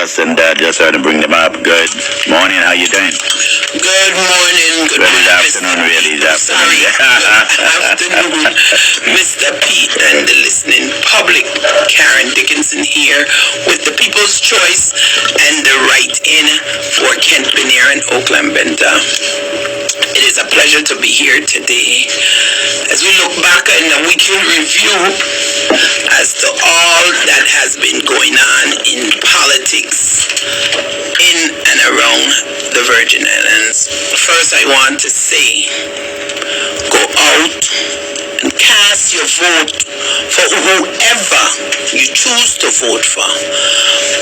us, and just trying to bring them up. Good morning, how you doing? Good morning. Good morning, afternoon, really. Sorry. Good afternoon, Mr. Pete and the listening public. Karen Dickinson here with the People's Choice and the Right In for Kent Benair and Oakland Benta. It is a pleasure to be here today as we look back in a weekend review as to all that has been going on in politics in and around the Virgin Islands. First, I want to say, go out and cast your vote for whoever you choose to vote for.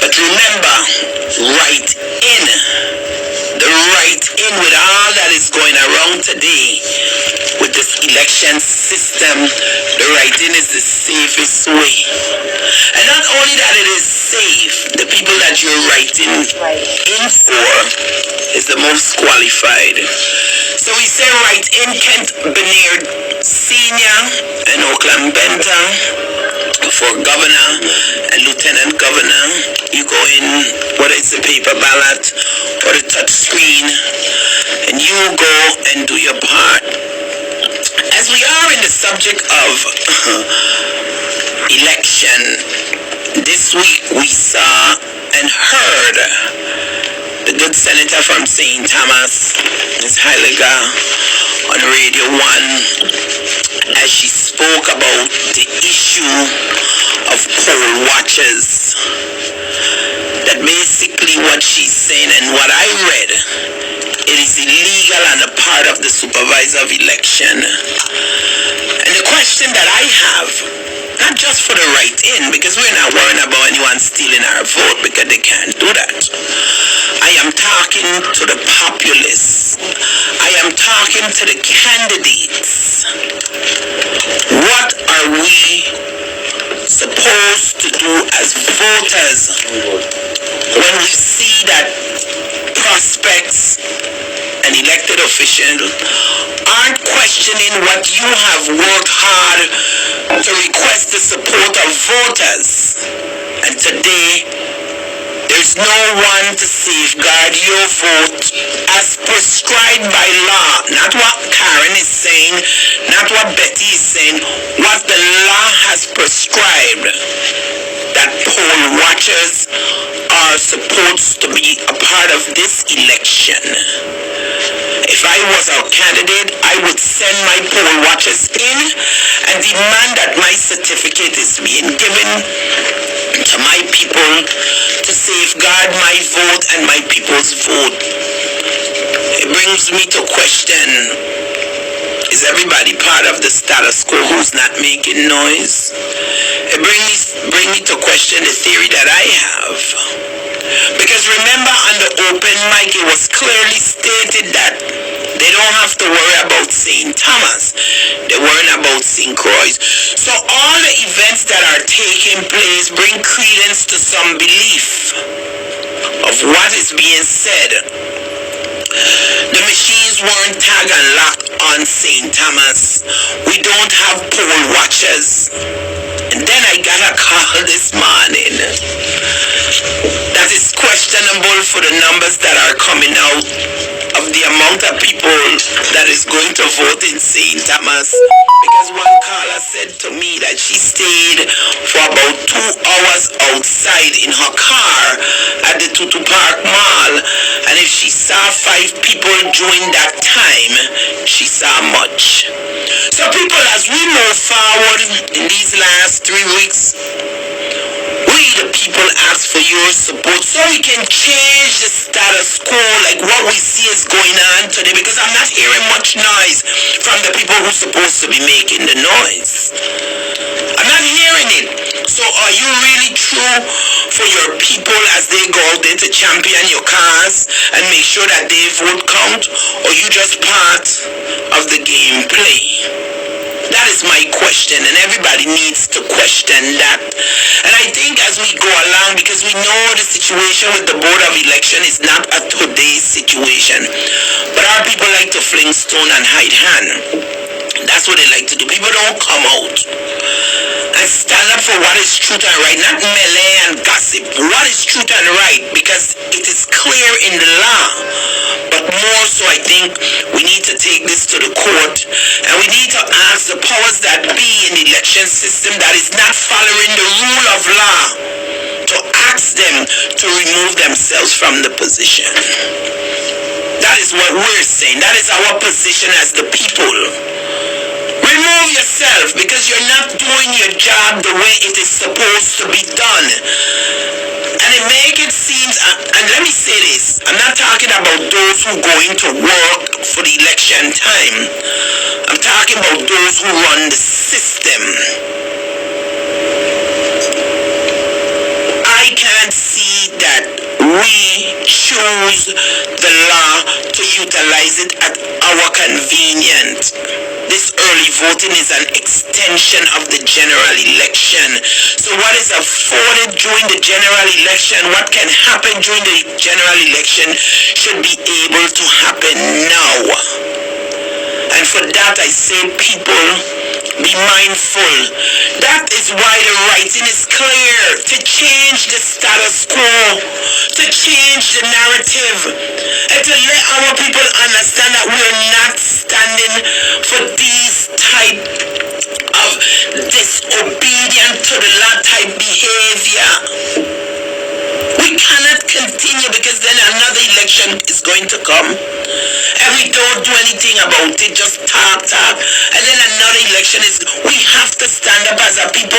But remember, write in. The right in with all that is going around today with this election system. The right in is the safest way. And not only that it is safe, the people that you're writing in for is the most qualified. So we say write in Kent Benair Senior and Oakland Benta for governor and lieutenant governor. You go in, whether it's a paper ballot or the touch screen, and you go and do your part. As we are in the subject of election, this week we saw and heard the good senator from St. Thomas, Ms. Heiliger, on Radio 1 as she spoke about the issue of poll watchers. That basically what she's saying and what I read, it is illegal on the part of the supervisor of election. And the question that I have, not just for the right in, because we're not worrying about anyone stealing our vote because they can't do that. I am talking to the populace. I am talking to the candidates. What are we supposed to do as voters when we see that prospects and elected officials aren't questioning what you have worked hard to request the support of voters? And today, there's no one to safeguard your vote as prescribed by law. Not what Karen is saying, not what Betty is saying, what the law has prescribed. That poll watchers are supposed to be a part of this election. If I was a candidate, I would send my poll watchers in and demand that my certificate is being given to my people to safeguard my vote and my people's vote. It brings me to question, is everybody part of the status quo who's not making noise? It brings me to question the theory that I have. Because remember, on the open mic, it was clearly stated that they don't have to worry about St. Thomas. They're worrying about St. Croix. So all the events that are taking place bring credence to some belief of what is being said. The machines weren't tagged and locked on St. Thomas. We don't have poll watchers. And then I got a call this morning that is questionable for the numbers that are coming out of the amount of people that is going to vote in St. Thomas. Because one caller said to me that she stayed for about 2 hours outside in her car at the Tutu Park Mall, and if she saw 5 people during that time, she saw much. So people, as we move forward in these last 3 weeks, we the people ask for your support so we can change the status quo like what we see is going on today, because I'm not hearing much noise from the people who's supposed to be making the noise. I'm not hearing it. So are you really true for your people as they go out there to champion your cause and make sure that their vote count, or you just part of the gameplay? That is my question, and everybody needs to question that. And I think as we go along, because we know the situation with the Board of Election is not a today's situation, but our people like to fling stone and hide hand. That's what they like to do. People don't come out and stand up for what is truth and right, not melee and gossip. What is truth and right? right because it is clear in the law. But more so, I think we need to take this to the court and we need to ask the powers that be in the election system that is not following the rule of law to ask them to remove themselves from the position. That is what we're saying. That is our position as the people. Remove yourself because you're not doing your job the way it is supposed to be done. And it make it seem, and let me say this, I'm not talking about those who go into work for the election time. I'm talking about those who run the system. I can't see that we choose the law to utilize it at our convenience. This early voting is an extension of the general election. So what is afforded during the general election, what can happen during the general election should be able to happen now. And for that I say, people, be mindful. That is why the writing is clear, to change the status quo, to change the narrative, and to let our people understand that we're not standing for these type of disobedient to the law type behavior. We cannot continue because then another election is going to come and we don't do anything about it, just talk, and then another election is, we have to stand up as a people.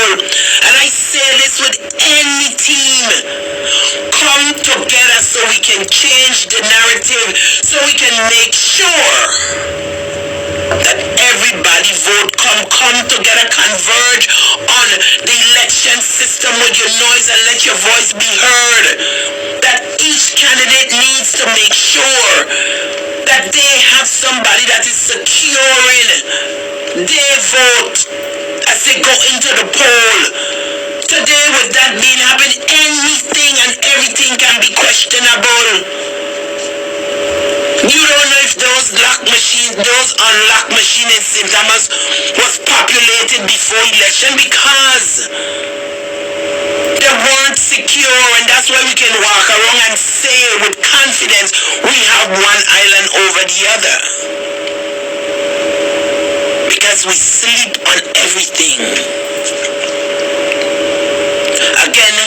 And I say this with any team, come together so we can change the narrative, so we can make sure that everybody vote, come together, converge on the election system with your noise and let your voice be heard. That each candidate needs to make sure that they have somebody that is securing their vote as they go into the poll. Today, with that being happened, anything and everything can be questionable. You don't know if those lock machines, those unlock machines in St. Thomas was populated before election because they weren't secure, and that's why we can walk around and say with confidence we have one island over the other. Because we sleep on everything. Again,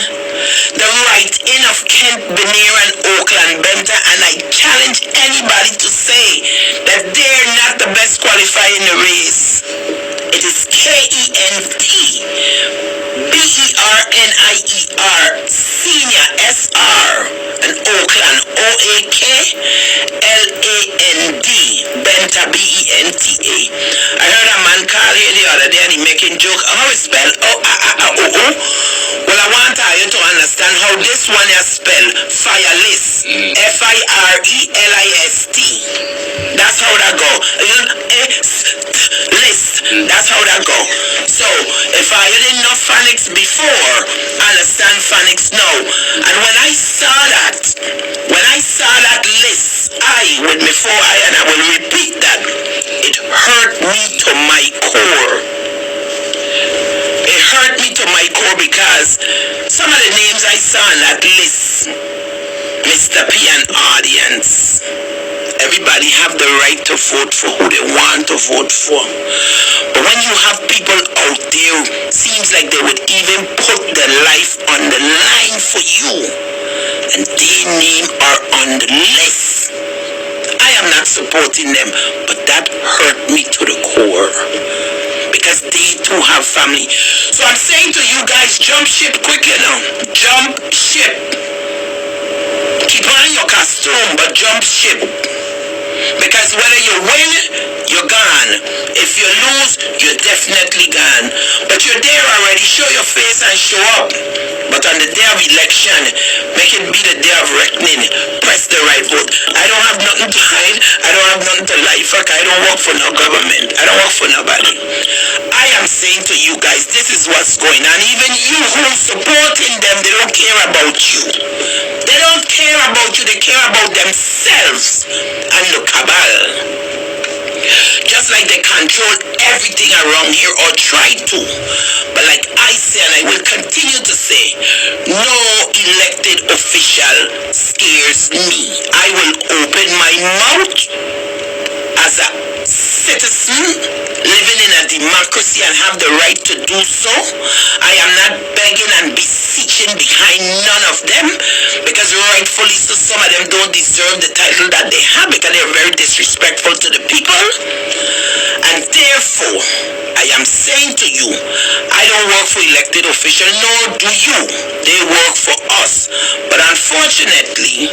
the write-in of Kent, Benair, and Oakland, Benta, and I challenge anybody to say that they're not the best qualified in the race. It is Kent, Bernier, Senior, SR, and Oakland, Oakland, Benta, Benta. I heard a man call here the other day and he making joke. How is spell? Well, I want you to understand how this one is spelled. Firelist. Firelist. That's how that go. List. That's how that go. So, if I didn't know phonics before, understand phonics now. And when I saw that list, with me 4 I, and I will repeat that, it hurt me to my core. It hurt me to my core because some of the names I saw on that list, Mr. P and audience, everybody have the right to vote for who they want to vote for. But when you have people out there, seems like they would even put their life on the line for you, and their name are on the list. I am not supporting them, but that hurt me to the core. Because they too have family. So I'm saying to you guys, jump ship quickly now. Jump ship. Keep on your costume, but jump ship. Because whether you win, you're gone. If you lose, you're definitely gone. But you're there already. Show your face and show up. But on the day of election, make it be the day of reckoning. Press the right vote. I don't have nothing to hide. I don't have nothing to lie for. I don't work for no government. I don't work for nobody. I am saying to you guys, this is what's going on. Even you who supporting them, they don't care about you. They don't care about you. They care about themselves and the cabal. Just like they control everything around here or try to. But like I say, and I will continue to say, no elected official scares me. I will open my mouth as a citizen living in a democracy and have the right to do so. I am not begging and beseeching behind none of them, because rightfully so, some of them don't deserve the title that they have because they're very disrespectful to the people. And therefore, I am saying to you, I don't work for elected officials, nor do you. They work for us. But unfortunately,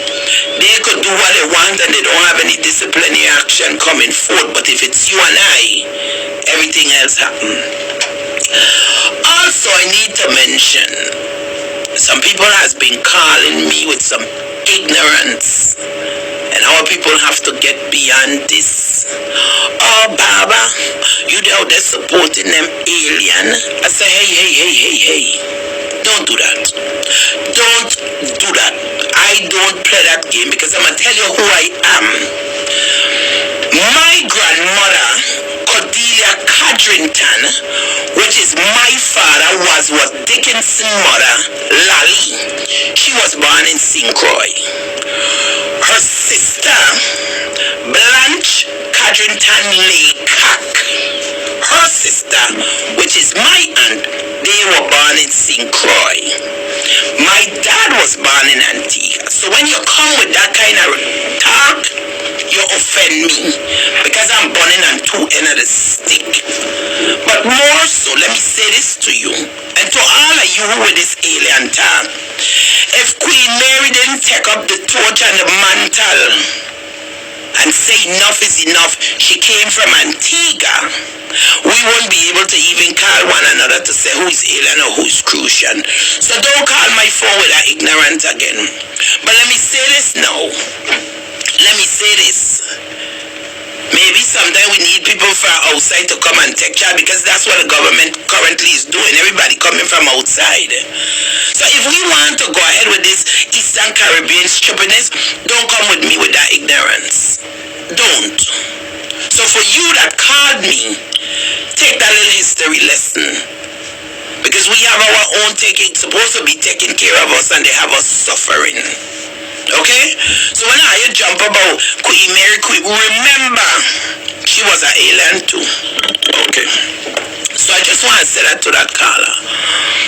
they could do what they want and they don't have any disciplinary action coming forth. But if it's you and I, everything else happens. Also, I need to mention, some people has been calling me with some ignorance, and our people have to get beyond this. Oh, Baba, you out there supporting them alien. I say, hey. Don't do that. Don't do that. I don't play that game, because I'm going to tell you who I am. My grandmother, Cordelia Codrington, which is my father, was what Dickenson mother, Lally. She was born in St. Croix. Her sister, Blanche Codrington Laycock, her sister, which is my aunt, they were born in St. Croix. My dad was born in Antigua. So when you come with that kind of talk, you offend me, because I'm burning on two ends of the stick. But more so, let me say this to you, and to all of you with this alien talk. If Queen Mary didn't take up the torch and the mantle and say enough is enough, she came from Antigua, we won't be able to even call one another to say who is alien or who is Crucian. So don't call my phone with that ignorance again. But let me say this now. Let me say this. Maybe sometime we need people from outside to come and take charge, because that's what the government currently is doing. Everybody coming from outside. So if we want to go ahead with this Eastern Caribbean stupidness, don't come with me with that ignorance. Don't. So for you that called me, take that little history lesson. Because we have our own supposed to be taking care of us, and they have us suffering. Okay? So when I jump about Queen Mary, remember, she was an alien too. Okay. So I just want to say that to that caller.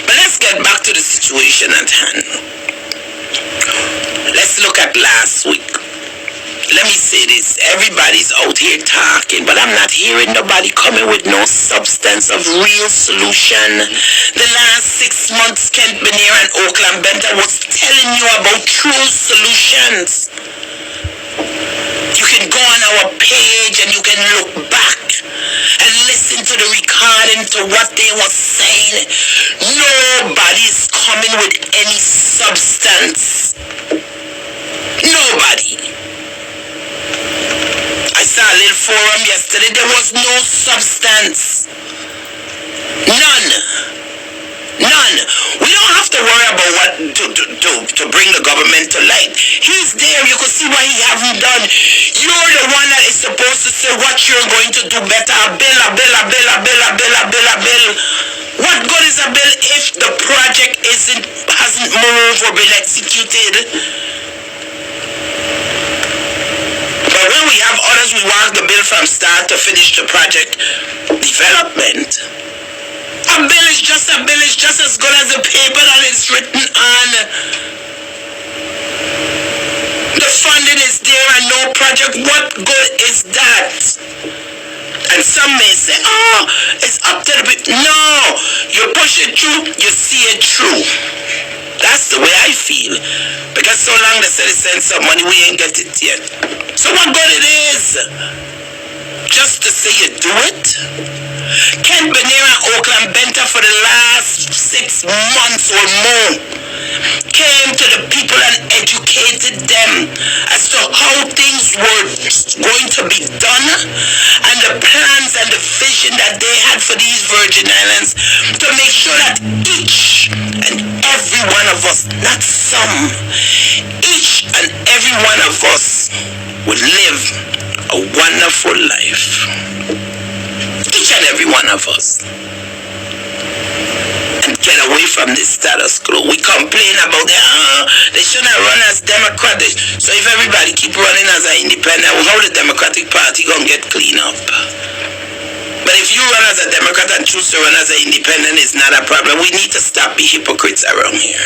But let's get back to the situation at hand. Let's look at last week. Let me say this, everybody's out here talking, but I'm not hearing nobody coming with no substance of real solution. The last 6 months, Kent Benair and Oakland Benta was telling you about true solutions. You can go on our page and you can look back and listen to the recording to what they were saying. Nobody's coming with any substance. Nobody. I saw a little forum yesterday. There was no substance. None. We don't have to worry about what to bring the government to light. He's there. You can see what he hasn't done. You're the one that is supposed to say what you're going to do better. A bill. What good is a bill if the project hasn't moved or been executed? But when we have others, we want the bill from start to finish the project development. A bill is just a bill, is just as good as the paper that it's written on. The funding is there and no project. What good is that? And some may say, oh, it's up to the people. No, you push it through, you see it through. That's the way I feel. Because so long they said they send some money, we ain't get it yet. So what good it is? Just to say you do it? Kent Benair and Oakland Benta for the last 6 months or more came to the people and educated them as to how things were going to be done and the plans and the vision that they had for these Virgin Islands to make sure that each and every one of us, not some, each and every one of us would live a wonderful life. Each and every one of us. And get away from this status quo. We complain about they shouldn't run as Democratic. So if everybody keep running as an independent, how the Democratic Party gonna get clean up? But if you run as a Democrat and choose to run as an independent, it's not a problem. We need to stop being hypocrites around here.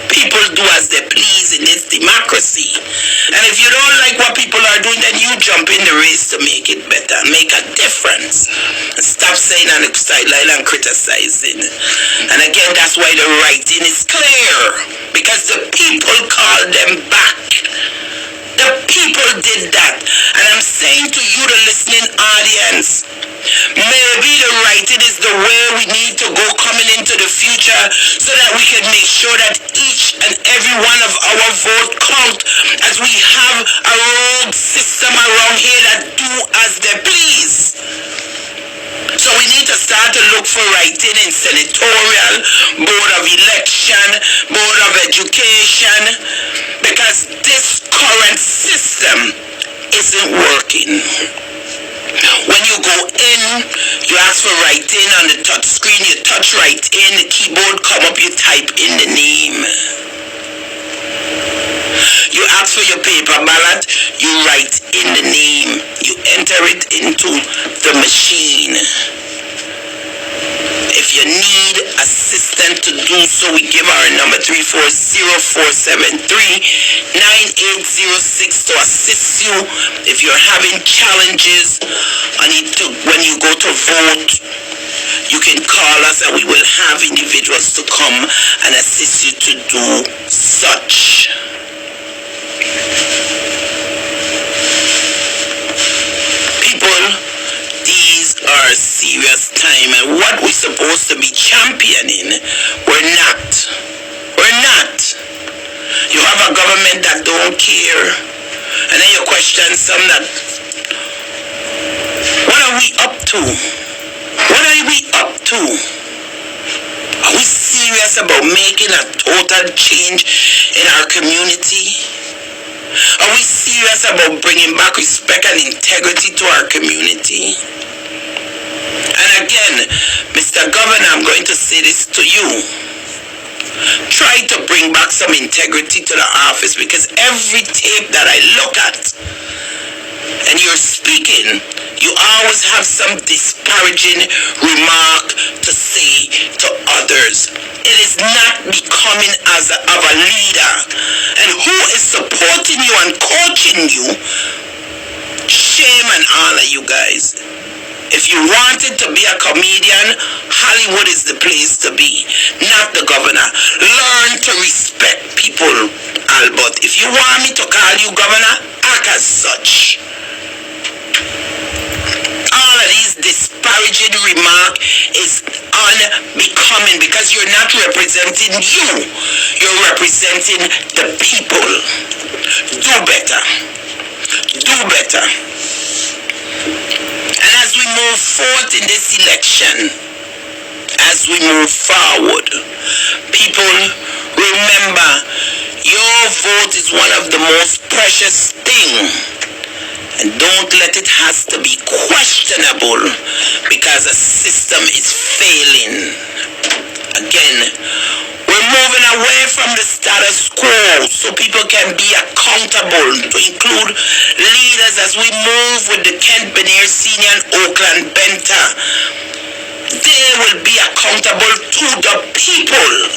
People do as they please in this democracy. And if you don't like what people are doing, then you jump in the race to make it better, make a difference. And stop saying on the sideline and criticizing. And again, that's why the writing is clear. Because the people called them back. The people did that. And I'm saying to you, the listening audience, maybe the writing is the way we need to go coming into the future so that we can make sure that each and every one of our vote count, as we have a rogue system around here that do as they please. So we need to start to look for writing in senatorial, board of election, board of education, because this current system isn't working. When you go in, you ask for writing on the touch screen, you touch right in, the keyboard come up, you type in the name. You ask for your paper ballot, you write in the name, you enter it into the machine. If you need assistance to do so, we give our number 340-473-9806 to assist you. If you're having challenges when you go to vote, you can call us and we will have individuals to come and assist you to do such. People, these are a serious time, and what we're supposed to be championing, we're not. We're not. You have a government that don't care, and then you question some that, what are we up to? What are we up to? Are we serious about making a total change in our community? Are we serious about bringing back respect and integrity to our community? And again, Mr. Governor, I'm going to say this to you. Try to bring back some integrity to the office, because every tape that I look at and you're speaking, you always have some disparaging remark to say to others. It is not becoming of a leader. And who is supporting you and coaching you? Shame on all of you guys. If you wanted to be a comedian, Hollywood is the place to be, not the governor. Learn to respect people, Albert. If you want me to call you governor, act as such. All of these disparaging remark is unbecoming, because you're not representing you. You're representing the people. Do better. Do better. And as we move forward in this election, as we move forward, people, remember, your vote is one of the most precious things. And don't let it has to be questionable because a system is failing. Again, we're moving away from the status quo so people can be accountable, to include leaders as we move with the Kent Benair Senior and Oakland Benta. They will be accountable to the people,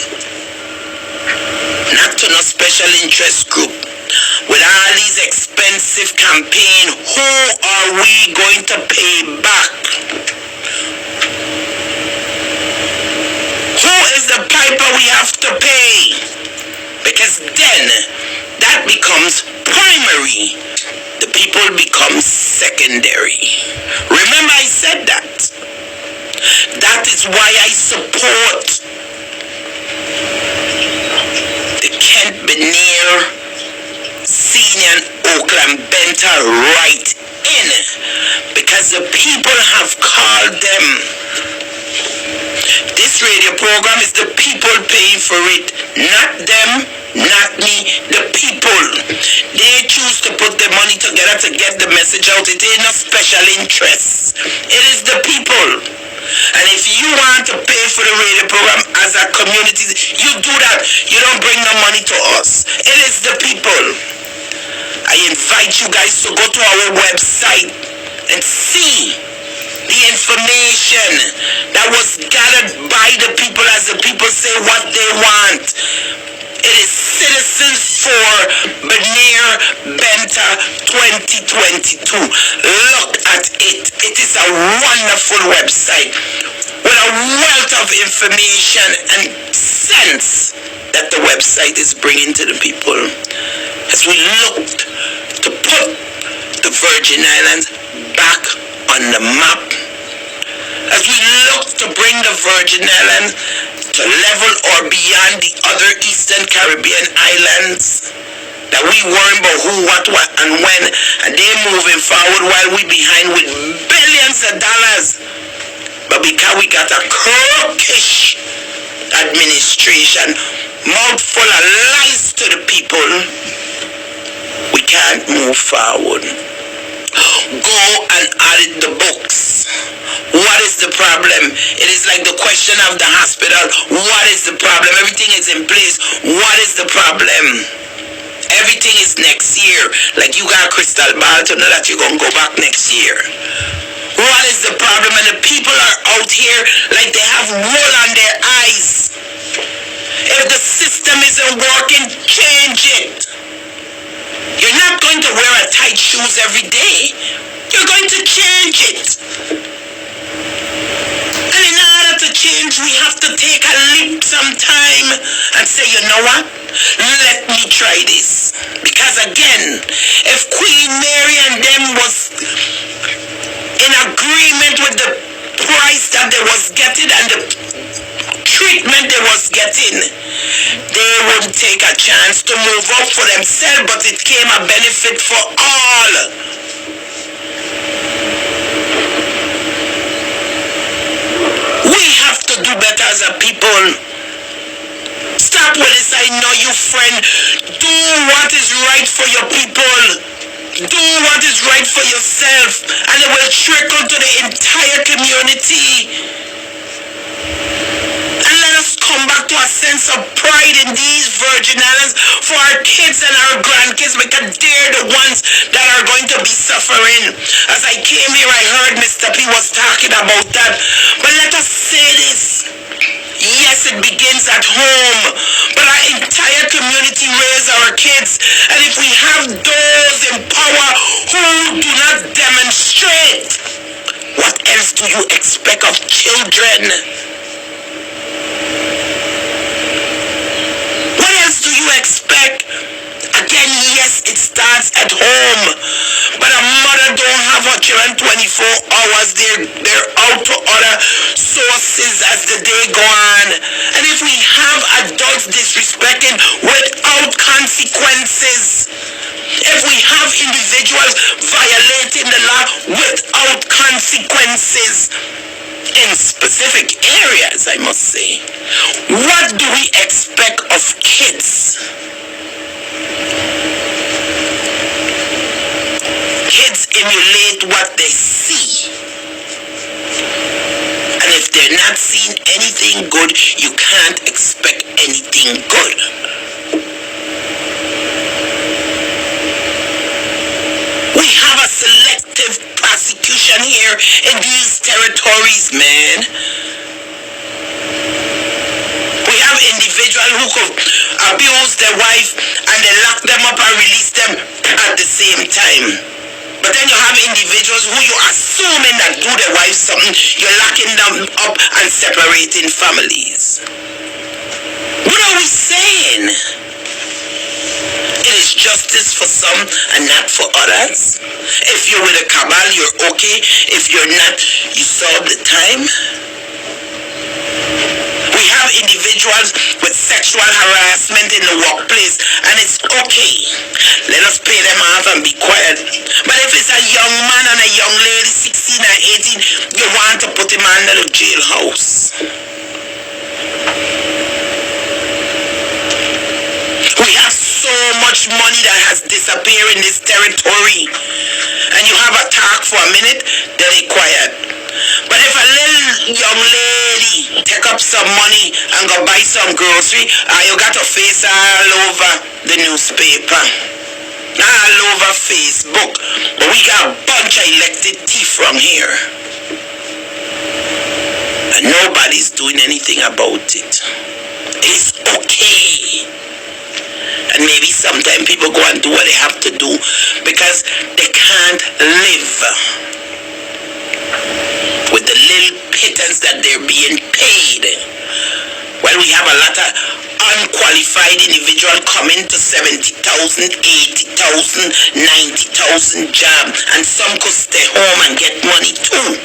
not to no special interest group. With all these expensive campaigns, who are we going to pay back? Who is the piper we have to pay? Because then that becomes primary. The people become secondary. Remember, I said that. That is why I support the Kent Benair Senior and Oakland Benta right in, because the people have called them. This radio program is the people paying for it, not them, not me, the people. They choose to put their money money together to get the message out. It ain't no special interest. It is the people. And if you want to pay for the radio program as a community, you do that. You don't bring no money to us. It is the people. I invite you guys to go to our website and see the information that was gathered by the people as the people say what they want. It is Citizens for Bernier Benta 2022. Look at it. It is a wonderful website with a wealth of information and sense that the website is bringing to the people. As we look to put the Virgin Islands back on the map, as we look to bring the Virgin Islands to level or beyond the other Eastern Caribbean islands, that we worry about who, what, and when, and they're moving forward while we behind with billions of dollars. But because we got a crookish administration, mouthful of lies to the people, we can't move forward. Go and audit the books. What is the problem? It is like the question of the hospital. What is the problem? Everything is in place. What is the problem? Everything is next year. Like you got a crystal ball to know that you're going to go back next year. What is the problem? And the people are out here like they have wool on their eyes. If the system isn't working, change it. You're not going to wear a tight shoes every day. You're going to change it. And in order to change, we have to take a leap sometime and say, you know what? Let me try this. Because again, if Queen Mary and them was in agreement with the price that they was getting and the treatment they was getting, they would take a chance to move up for themselves, but it came a benefit for all. We have to do better as a people. Stop with this I know you friend. Do what is right for your people. Do what is right for yourself, and it will trickle to the entire community. And let us come back to a sense of pride in these Virgin Islands for our kids and our grandkids, because they're the ones that are going to be suffering. As I came here, I heard Mr. P was talking about that. But let us say this. Yes, it begins at home, but our entire community raise our kids. And if we have those in power who do not demonstrate, what else do you expect of children? What else do you expect? Again, yes, it starts at home, but a mother don't have her children 24 hours. They're out to other sources as the day go on. And if we have adults disrespecting without consequences, if we have individuals violating the law without consequences, in specific areas, I must say, what do we expect of kids? Kids emulate what they see. And if they're not seeing anything good, you can't expect anything good. We have a selective prosecution here in these territories, man. We have individuals who could abuse their wife and they lock them up and release them at the same time. But then you have individuals who you assuming that do their wife something, you're locking them up and separating families. What are we saying? It is justice for some and not for others. If you're with a cabal, you're okay. If you're not, you solve the time. We have individuals with sexual harassment in the workplace, and it's okay. Let us pay them off and be quiet. But if it's a young man and a young lady, 16 and 18, you want to put him under the jailhouse. We have so much much money that has disappeared in this territory. And you have a talk for a minute, then they quiet. But if a little young lady take up some money and go buy some grocery, you got to face all over the newspaper, all over Facebook. But we got a bunch of elected thief from here. And nobody's doing anything about it. It's okay. And maybe sometimes people go and do what they have to do because they can't live with the little pittance that they're being paid. Well, we have a lot of unqualified individuals coming to 70,000, 80,000, 90,000 jobs, and some could stay home and get money too.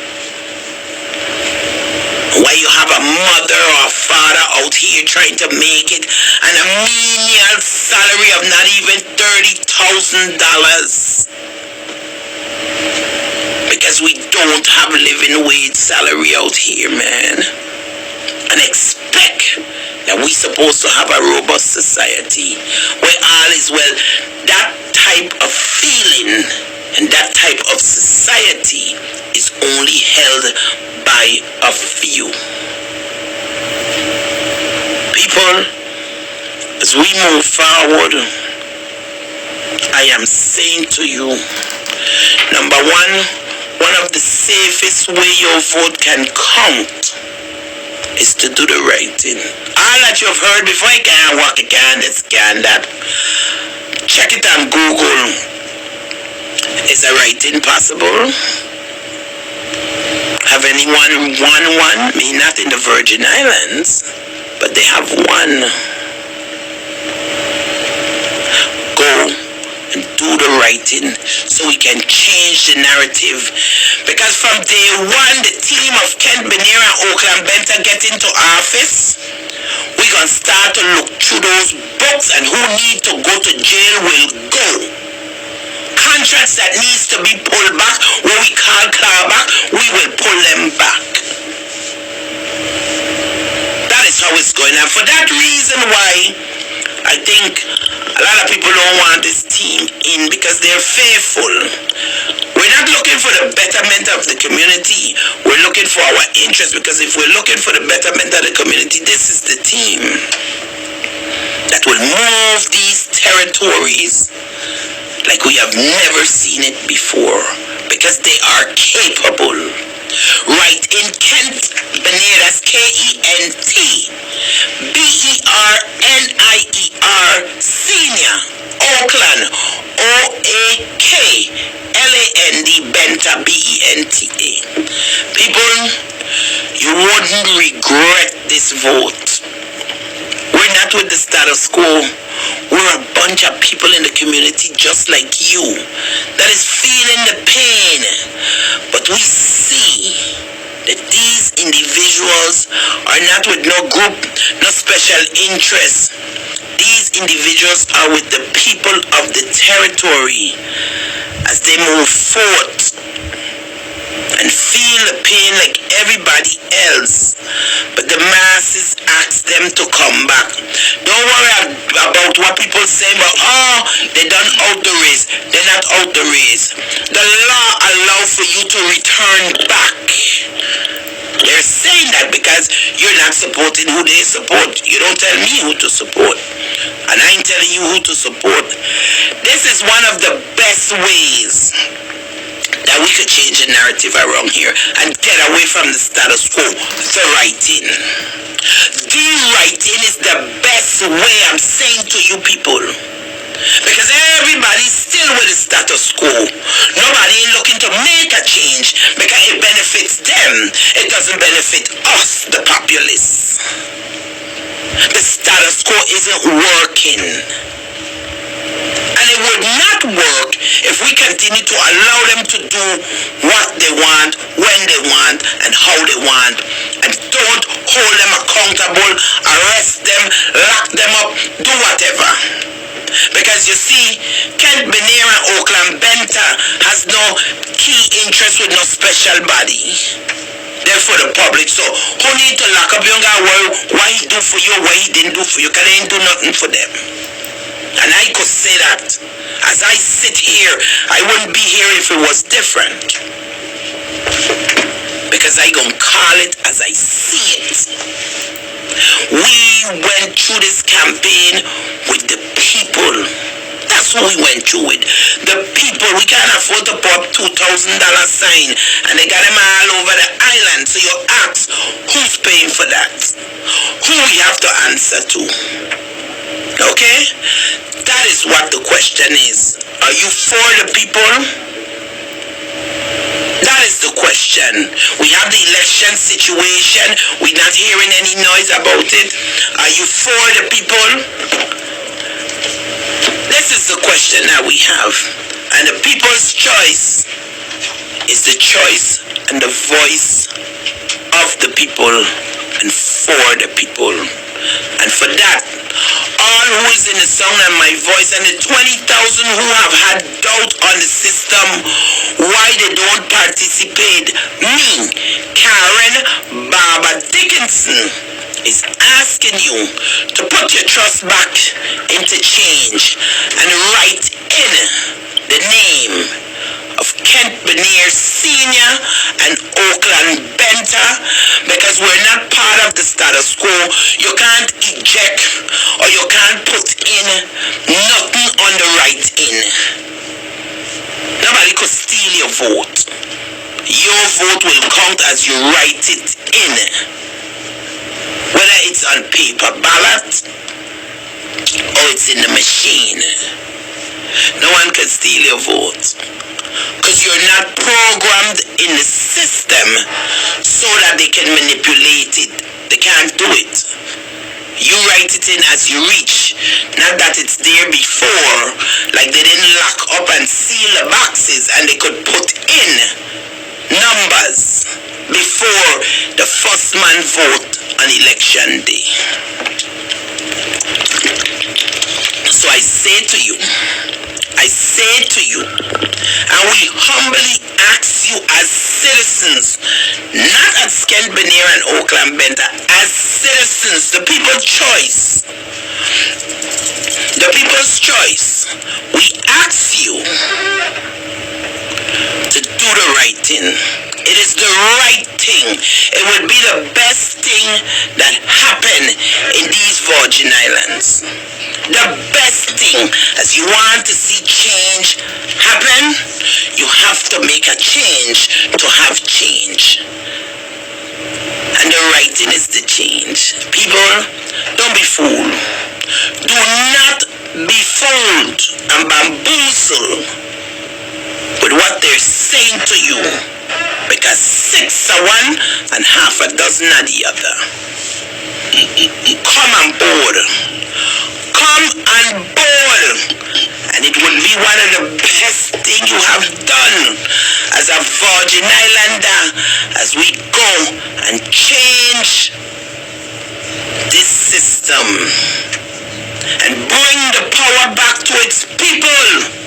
Why you have a mother or a father out here trying to make it and a menial salary of not even $30,000? Because we don't have living wage salary out here, man. And expect that we supposed to have a robust society where all is well. That type of feeling and that type of society is only held by a few. People, as we move forward, I am saying to you, number one of the safest way your vote can count is to do the right thing. All that you have heard before, I can't walk, I can't this, can't that. Check it on Google. Is the right thing possible? Have anyone won one? I mean, not in the Virgin Islands, but they have one. Go and do the right thing so we can change the narrative. Because from day one, the team of Kent Benera and Oakland Benta get into office, we're going to start to look through those books, and who need to go to jail will go. Contracts that needs to be pulled back, what we call clawback, we will pull them back. That is how it's going. And for that reason why I think a lot of people don't want this team in, because they're fearful. We're not looking for the betterment of the community. We're looking for our interest, because if we're looking for the betterment of the community, this is the team that will move these territories like we have never seen it before, because they are capable. Right in Kent Benera, that's Kent Bernier, Senior, Oakland, Oakland, Benta, Benta. People, you wouldn't regret this vote. We're not with the status quo. We're a bunch of people in the community just like you that is feeling the pain. But we see that these individuals are not with no group, no special interest. These individuals are with the people of the territory as they move forth and feel the pain like everybody else. But the masses ask them to come back. Don't worry about what people say about, they done out the race. They're not out the race. The law allows for you to return back. They're saying that because you're not supporting who they support. You don't tell me who to support, and I ain't telling you who to support. This is one of the best ways that we could change the narrative around here and get away from the status quo. The writing. The writing is the best way, I'm saying to you people. Because everybody's still with the status quo. Nobody ain't looking to make a change because it benefits them. It doesn't benefit us, the populace. The status quo isn't working. And it would not work if we continue to allow them to do what they want, when they want, and how they want, and don't hold them accountable, arrest them, lock them up, do whatever. Because you see, Kent Benera and Oakland Benta has no key interest with no special body. They're for the public. So who need to lock up young guy? Why he do for you, why he didn't do for you? Because they ain't do nothing for them. And I could say that. As I sit here, I wouldn't be here if it was different. Because I gonna call it as I see it. We went through this campaign with the people. That's what we went through with. The people. We can't afford to put $2,000 sign, and they got them all over the island. So you ask, who's paying for that? Who we have to answer to? Okay? That is what the question is. Are you for the people? That is the question. We have the election situation. We're not hearing any noise about it. Are you for the people? This is the question that we have. And the people's choice is the choice and the voice of the people and for the people. And for that, all who is in the sound of my voice and the 20,000 who have had doubt on the system, why they don't participate, me, Karen Barbara Dickenson, is asking you to put your trust back into change and write in the name of Kent Benier Sr. and Oakland Benta, because we're not part of the status quo. You can't eject or you can't put in nothing on the write in. Nobody could steal your vote. Your vote will count as you write it in. Whether it's on paper ballot or it's in the machine. No one can steal your vote. Because you're not programmed in the system so that they can manipulate it. They can't do it. You write it in as you reach. Not that it's there before, like they didn't lock up and seal the boxes and they could put in numbers before the first man vote on election day. So I say to you, and we humbly ask you as citizens, not as Kent Benier and Oakland Benta, as citizens, the people's choice. The people's choice. We ask you to do the right thing. It is the right thing. It would be the best thing that happened in these Virgin Islands. The best thing. As you want to see change happen, you have to make a change to have change. And the right thing is the change. People, don't be fooled. Do not be fooled and bamboozled with what they're saying to you. Because 6 are one and half a dozen are the other. Come on board. Come on board. And it will be one of the best things you have done as a Virgin Islander as we go and change this system and bring the power back to its people.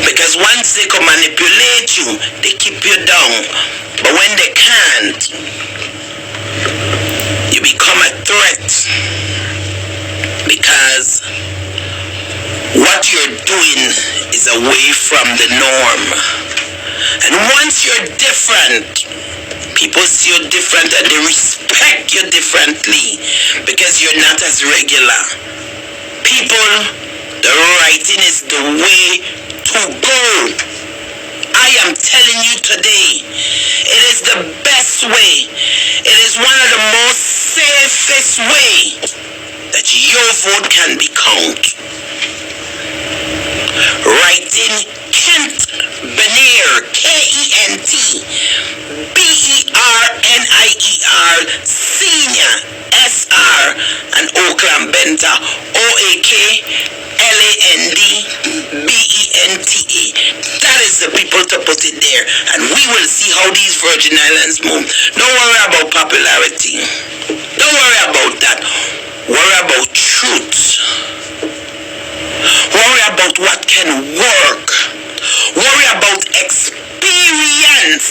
Because once they can manipulate you, they keep you down. But when they can't, you become a threat. Because what you're doing is away from the norm. And once you're different, people see you different and they respect you differently because you're not as regular. People, the writing is the way to go. I am telling you today, it is the best way. It is one of the most safest way that your vote can be counted. Writing Kent Benier, Kent Benier, Senior, SR, and Oakland Benta, OAKLANDBENTA. That is the people to put it there, and we will see how these Virgin Islands move. Don't worry about popularity. Don't worry about that. Worry about truth. Worry about what can work. Worry about experience.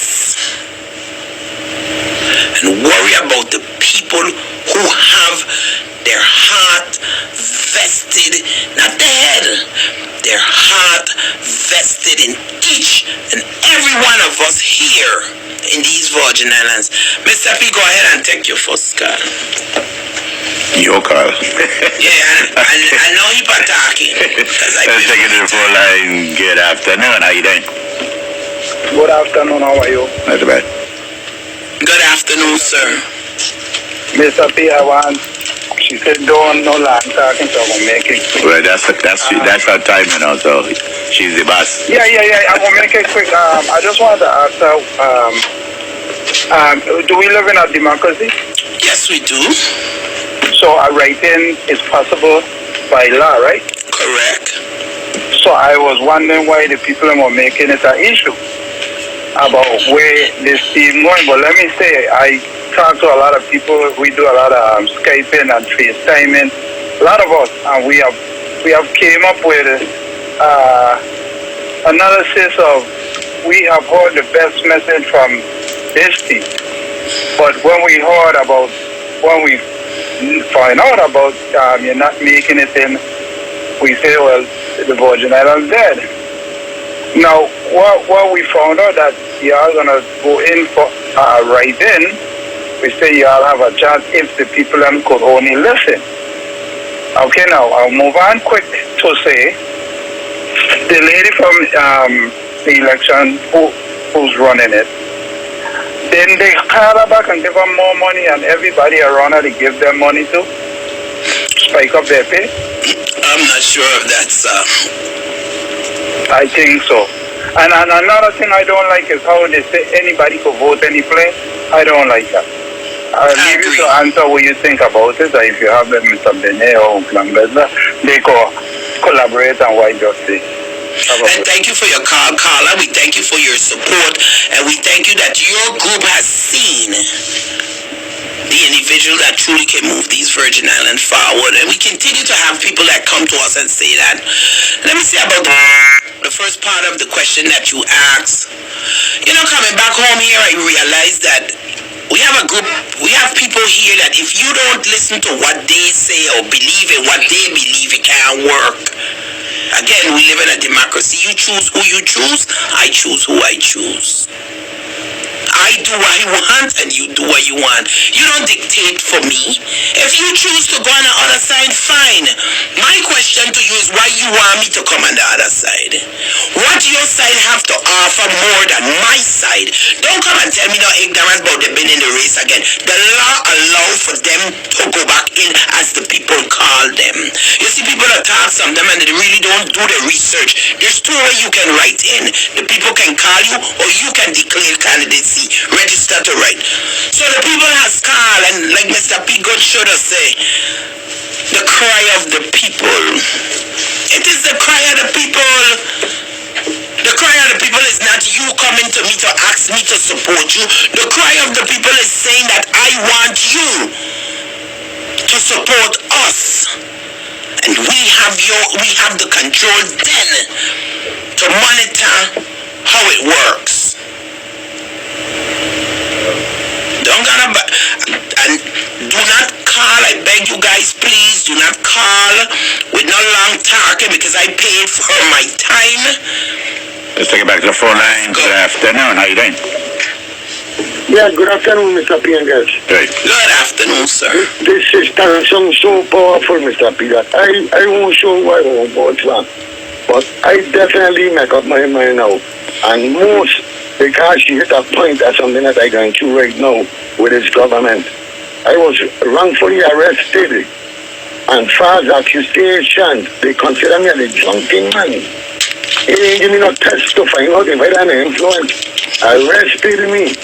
And worry about the people who have their heart vested, not the head, their heart vested in each and every one of us here in these Virgin Islands. Mr. P, go ahead and take your first call. Your call. Yeah, I know he talking. Let's take it to the phone line. Good afternoon. How you doing? Good afternoon, how are you? Not too bad. Good afternoon, sir. Mr. P, I want, she said don't no long talking, so I'm going to make it quick. Well, that's her time, you know, so she's the boss. Yeah, I'm going to make it quick. I just wanted to ask her, do we live in a democracy? Yes, we do. So a write-in is possible by law, right? Correct. So I was wondering why the people were making it an issue about where this team going. But let me say, I talk to a lot of people. We do a lot of Skyping and FaceTiming. A lot of us, and we have came up with analysis of we have heard the best message from this team. But when we find out about you're not making it in, we say, well, the Virgin Islands dead. Now, what we found out that y'all gonna go in for write-in, we say y'all have a chance if the people could only listen. Okay, now I'll move on quick to say the lady from the election who's running it. Then they call her back and give her more money, and everybody around her they give them money to spike up their pay. I'm not sure if that's I think so. And another thing I don't like is how they say anybody could vote any place. I don't like that. I'll leave you to answer what you think about it. If you have Mr. Benet or Glambeza, they could collaborate and why just say. And thank you for your call, caller. We thank you for your support, and we thank you that your group has seen the individual that truly can move these Virgin Islands forward. And we continue to have people that come to us and say that. Let me say about the first part of the question that you asked. You know, coming back home here, I realized that we have people here that if you don't listen to what they say or believe in what they believe, it can't work. Again, we live in a democracy. You choose who you choose. I choose who I choose. I do what I want and you do what you want. You don't dictate for me. If you choose to go on the other side, fine. My question to you is why you want me to come on the other side? What your side have to offer more than my side? Don't come and tell me no ignorance about them being in the race again. The law allows for them to go back in as the people call them. You see people that talk some of them and they really don't do the research. There's two ways you can write in. The people can call you or you can declare candidacy. Register to write. So the people has called, and like Mr. P. God should have say, the cry of the people. It is the cry of the people. The cry of the people is not you coming to me to ask me to support you. The cry of the people is saying that I want you to support us. And we have the control then to monitor how it works. And do not call, I beg you guys, please do not call with no long talking because I paid for my time. Let's take it back to the phone line. Good afternoon. How you doing? Yeah, good afternoon, Mr. P. and guys. Great. Good afternoon, sir. This is so powerful, Mr. P. that I won't show why I won't vote for. But I definitely make up my mind now. And most, because she hit a point at something that I'm going through right now with this government. I was wrongfully arrested. And false accusations, they consider me as a drunken man. They didn't give me no test to find out if I had an influence. Arrested me.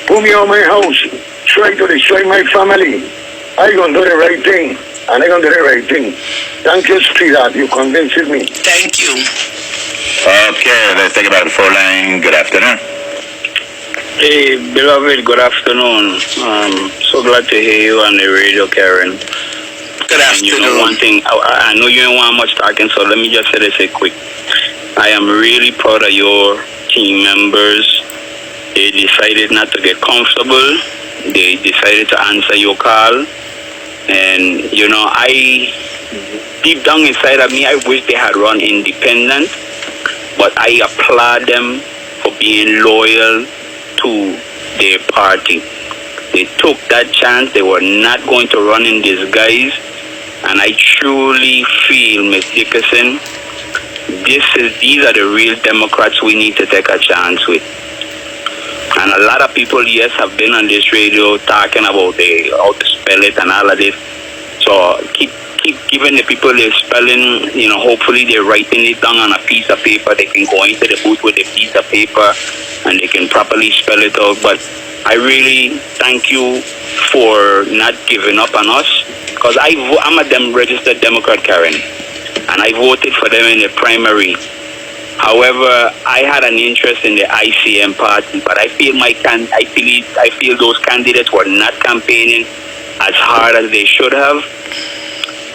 Put me on my house. Try to destroy my family. I gonna do the right thing. And I gonna do the right thing. Thank you, sweetheart. You convinced me. Thank you. Okay, let's take it back to the phone line. Good afternoon. Hey, beloved, good afternoon. So glad to hear you on the radio, Karen. Good afternoon. You know one thing, I know you don't want much talking, so let me just say this quick. I am really proud of your team members. They decided not to get comfortable. They decided to answer your call. And, you know, deep down inside of me, I wish they had run independent, but I applaud them for being loyal to their party. They took that chance. They were not going to run in disguise. And I truly feel, Ms. Dickerson, these are the real Democrats we need to take a chance with. And a lot of people, yes, have been on this radio talking about how to spell it and all of this. So keep giving the people their spelling. You know, hopefully they're writing it down on a piece of paper. They can go into the booth with a piece of paper and they can properly spell it out. But I really thank you for not giving up on us, because I'm a registered Democrat, Karen, and I voted for them in the primary. However, I had an interest in the ICM party, but I feel those candidates were not campaigning as hard as they should have.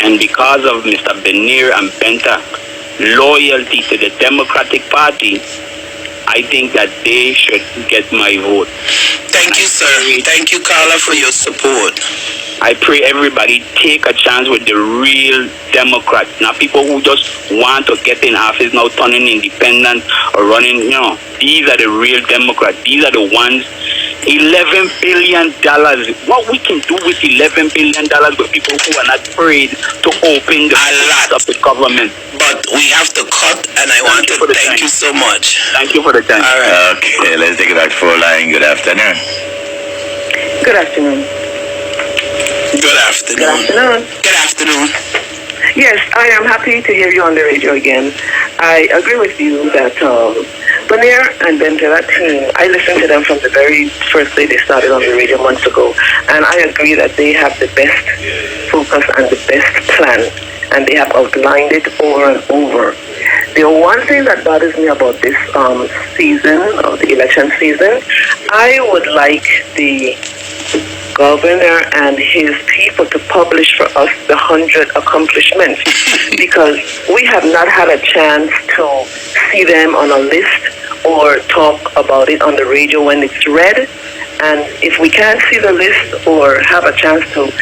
And because of Mr. Benir and Benta loyalty to the Democratic Party, I think that they should get my vote. Thank you, sir. Thank you, Carla, for your support. I pray everybody take a chance with the real Democrats, not people who just want to get in office now turning independent or running. You know, these are the real Democrats. These are the ones. $11 billion. What we can do with $11 billion with people who are not afraid to open the doors of the government. But we have to cut, and I want to thank you so much. Thank you for the time. All right. Okay, let's take it back to full line. Good afternoon. Good afternoon. Good afternoon. Good afternoon. Good afternoon. Yes, I am happy to hear you on the radio again. I agree with you that Bonnier and Benta, that team, I listened to them from the very first day they started on the radio months ago, and I agree that they have the best focus and the best plan, and they have outlined it over and over. The one thing that bothers me about this season, of the election season, I would like the governor and his people to publish for us the 100 accomplishments, because we have not had a chance to see them on a list or talk about it on the radio when it's read. And if we can't see the list or have a chance to,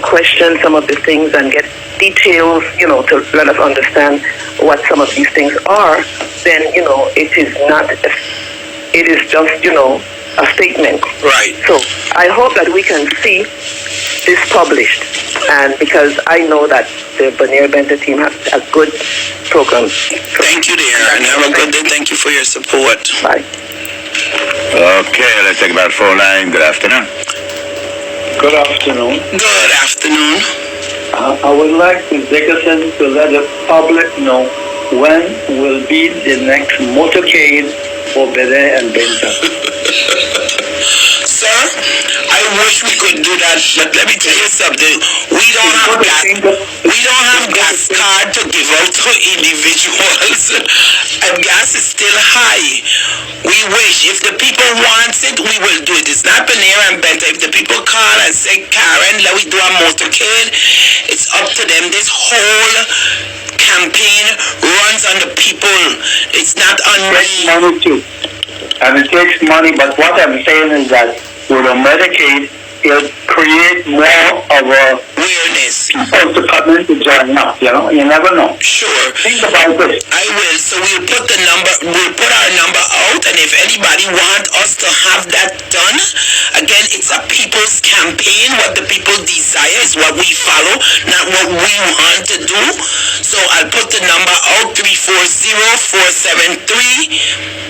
question some of the things and get details, to let us understand what some of these things are, then, it is not, it is just, a statement. Right. So I hope that we can see this published, and because I know that the Bonnier Benta team has a good program. Thank you, dear, and have a good day. Thank you for your support. Bye. Okay, let's take about full line. Good afternoon. Good afternoon. Good afternoon. I would like Ms. Dickerson to let the public know when will be the next motorcade for Bede and Benta. Sir, I wish we could do that, but let me tell you something. We don't have gas card to give out to individuals, and gas is still high. We wish, if the people want it, we will do it. It's not Bonnier and Benta. If the people call and say, Karen, let we do a motorcade, it's up to them. This whole campaign runs on the people. It's not on me. Money too. And it takes money, but what I'm saying is that with a Medicaid, it'll create more of a weirdness. People to come in to join up, you never know. Sure. Think about it. I will. So we'll put our number out, and if anybody want us to have that done, again, it's a people's campaign. What the people desire is what we follow, not what we want to do. So I'll put the number out, 340-473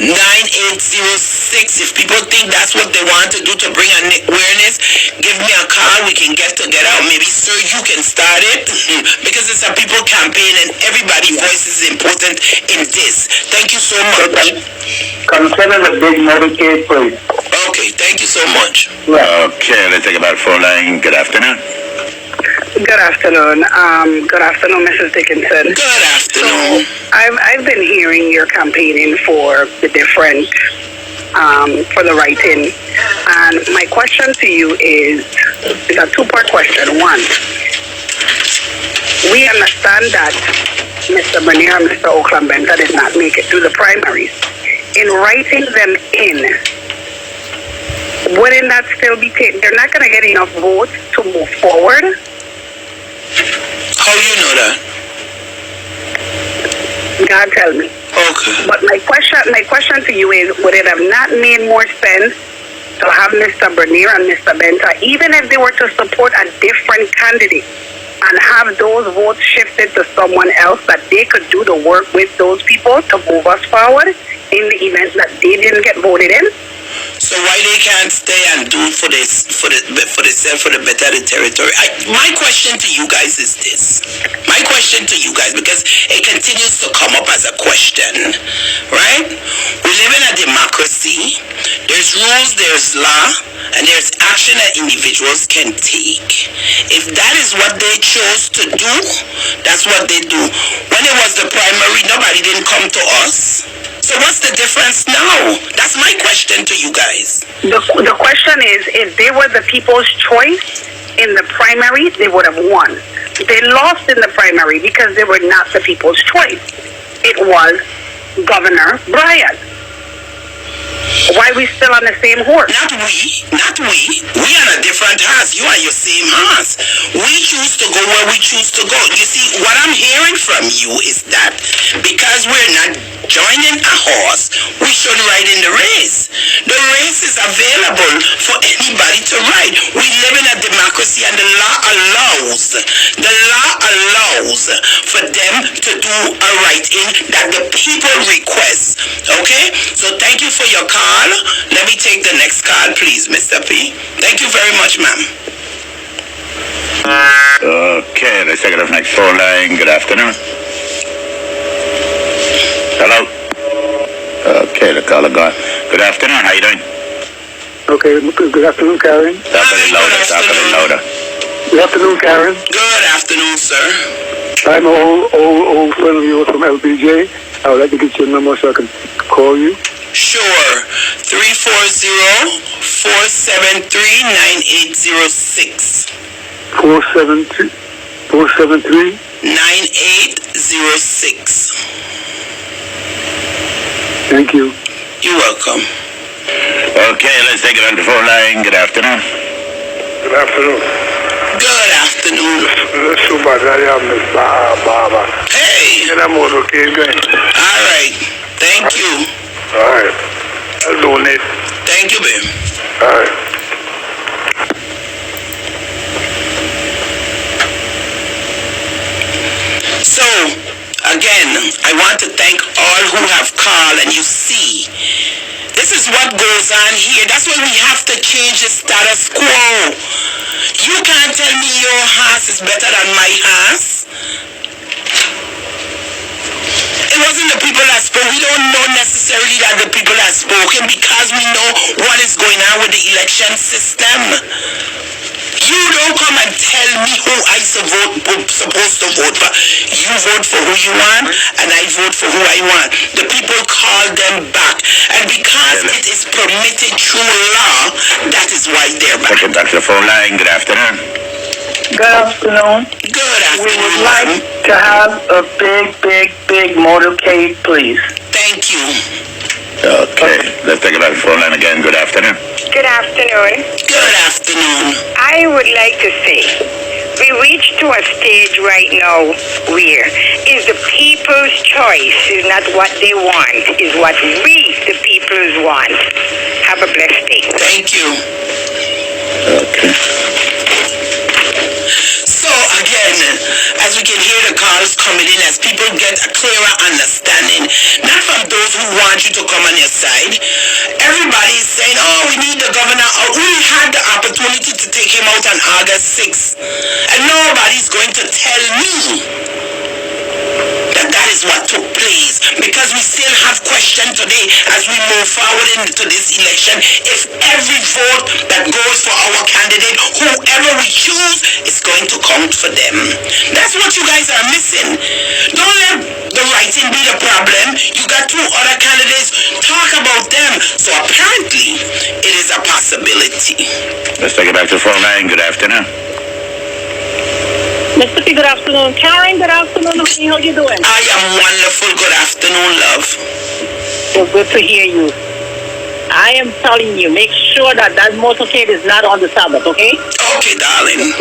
9806. If people think that's what they want to do to bring awareness, give me a call. We can get together. Or maybe, sir, you can start it because it's a people campaign and everybody's voice is important in this. Thank you so much. Consider the big Medicaid, please. Okay, thank you so much. Okay, let's take about full line. Good afternoon. Good afternoon. Good afternoon, Mrs. Dickenson. Good afternoon. So, I've been hearing your campaigning for the different, for the writing. And my question to you is a two-part question. One, we understand that Mr. Bonnier and Mr. Oakland Benta did not make it through the primaries. In writing them in, wouldn't that still be they're not going to get enough votes to move forward? How you know that? God tell me. Okay. But my question to you is, would it have not made more sense to have Mr. Bernier and Mr. Benta, even if they were to support a different candidate, and have those votes shifted to someone else, that they could do the work with those people to move us forward in the event that they didn't get voted in? So why they can't stay and do for the better the territory? My question to you guys is this. My question to you guys, because it continues to come up as a question, right? We live in a democracy. There's rules, there's law, and there's action that individuals can take. If that is what they chose to do, that's what they do. When it was the primary, nobody didn't come to us. So what's the difference now? That's my question to you guys. The question is, if they were the people's choice in the primary, they would have won. They lost in the primary because they were not the people's choice. It was Governor Bryan. Why are we still on the same horse? Not we. We on a different horse. You on your same horse. We choose to go where we choose to go. You see, what I'm hearing from you is that because we're not joining a horse, we should ride in the race. The race is available for anybody to ride. We live in a democracy, and the law allows for them to do a write-in that the people request. Okay? So thank you for your call. Let me take the next call, please, Mr. P. Thank you very much, ma'am. Okay, let's take it off next phone line. Good afternoon. Hello. Okay, the caller gone. Good afternoon. How you doing? Okay, good afternoon, Karen. Talk a little louder. Talk a little louder. Good afternoon, Karen. Good afternoon, sir. I'm an old friend of yours from LBJ. I would like to get your number so I can call you. Sure. 340-473-9806. 473? 9806. Thank you. You're welcome. Okay, let's take it on the phone line. Good afternoon. Good afternoon. Good afternoon. Hey. I'm okay, going. All right. Thank you. All right. I'll donate. Thank you, babe. All right. So, again, I want to thank all who have called, and you see, this is what goes on here. That's why we have to change the status quo. You can't tell me your house is better than my house. It wasn't the people that spoke. We don't know necessarily that the people that spoken because we know what is going on with the election system. You don't come and tell me who I'm supposed to vote for. You vote for who you want, and I vote for who I want. The people call them back. And because it is permitted through law, that is why they're back. Take it back to the phone line. Good afternoon. Good afternoon. Good afternoon. We would like to have a big motorcade, please. Thank you. Okay, let's take it back to the phone line again. Good afternoon. Good afternoon. Good afternoon. I would like to say, we reached to a stage right now where is the people's choice is not what they want, is what we, the peoples, want. Have a blessed day. Thank you. Okay. So again, as we can hear the calls coming in, as people get a clearer understanding, not from those who want you to come on your side. Everybody is saying, oh, we need the governor out. We had the opportunity to take him out on August 6th. And nobody's going to tell me that is what took place, because we still have questions today as we move forward into this election. If every vote that goes for our candidate, whoever we choose, is going to count for them. That's what you guys are missing. Don't let the writing be the problem. You got two other candidates. Talk about them. So apparently, it is a possibility. Let's take it back to the phone line. Good afternoon. Mr. P, good afternoon. Karen, good afternoon, honey. How you doing? I am wonderful. Good afternoon, love. So good to hear you. I am telling you, make sure that that motorcade is not on the Sabbath, okay? Okay, darling.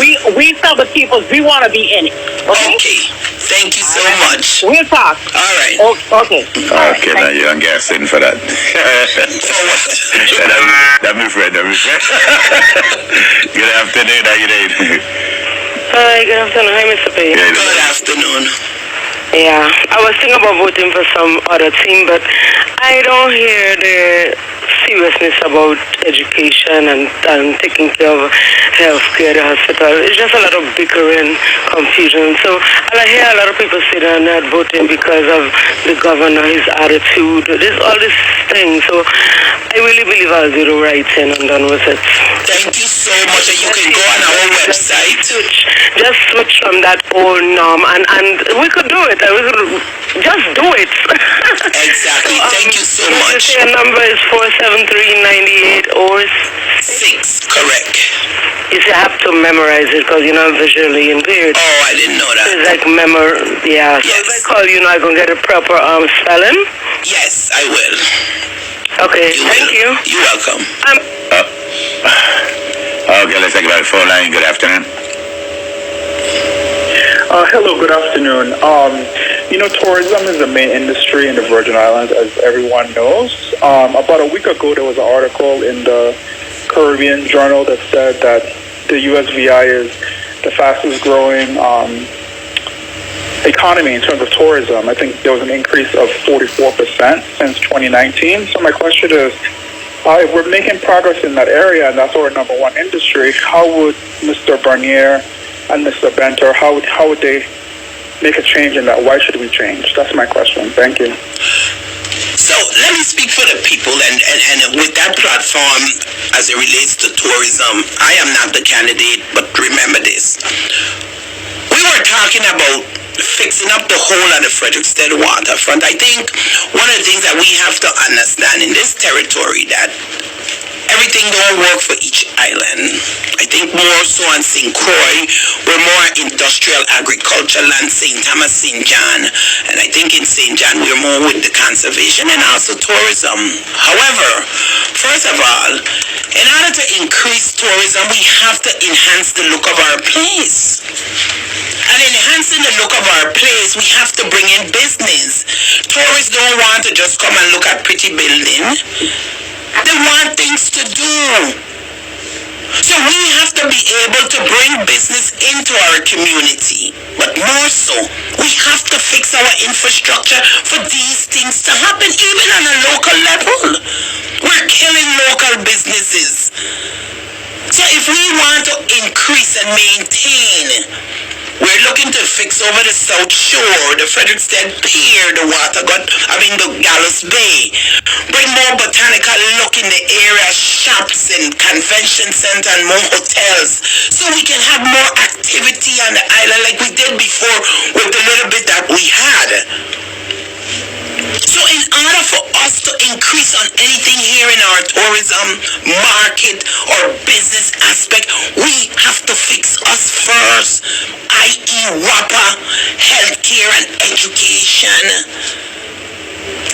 We Sabbath people, we want to be in it, okay? Okay. Thank you so much. We'll talk. All right. Okay. Okay, now you're guessing for that. For what? That's my friend. Good afternoon, how you doing? Hi, good afternoon. Hi, Mr. P. Good afternoon. Yeah, I was thinking about voting for some other team, but I don't hear the seriousness about education and taking care of healthcare, the hospital. It's just a lot of bickering, confusion. So I hear a lot of people say they're not voting because of the governor, his attitude, all these things. So I really believe I'll do the right thing and done with it. Thank you so much. And you can go on our website. Just switch from that old norm, and we could do it. We could just do it. Exactly. Thank you so much. Your number is 473-98 or 6. Correct. You have to memorize it because you're not visually impaired. Oh, I didn't know that. It's like yeah. So yes. if I call you, I can get a proper spelling. Yes, I will. Okay. Thank you. You're welcome. Okay, let's take about the phone line. Good afternoon. Hello, good afternoon. Tourism is the main industry in the Virgin Islands, as everyone knows. About a week ago, there was an article in the Caribbean Journal that said that the USVI is the fastest growing economy in terms of tourism. I think there was an increase of 44% since 2019. So my question is, if we're making progress in that area, and that's our number one industry, how would Mr. Bernier and Mr. Benter, how would they make a change in that? Why should we change? That's my question. Thank you. So let me speak for the people, and with that platform as it relates to tourism, I am not the candidate, but remember this. We were talking about fixing up the whole of the Frederickstead waterfront. I think one of the things that we have to understand in this territory that everything don't work for each island. I think more so on St. Croix, we're more industrial agriculture land, St. Thomas, St. John, and I think in St. John we're more with the conservation and also tourism. However, first of all, in order to increase tourism, we have to enhance the look of our place. And enhancing the look of our place, we have to bring in business. Tourists don't want to just come and look at pretty building. They want things to do. So we have to be able to bring business into our community. But more so, we have to fix our infrastructure for these things to happen, even on a local level. We're killing local businesses. So if we want to increase and maintain, we're looking to fix over the South Shore, the Frederickstead Pier, the the Gallus Bay. Bring more botanical look in the area, shops and convention center and more hotels. So we can have more activity on the island like we did before with the little bit that we had. So in order for us to increase on anything here in our tourism market or business aspect, we have to fix us first, i.e. WAPA, healthcare and education.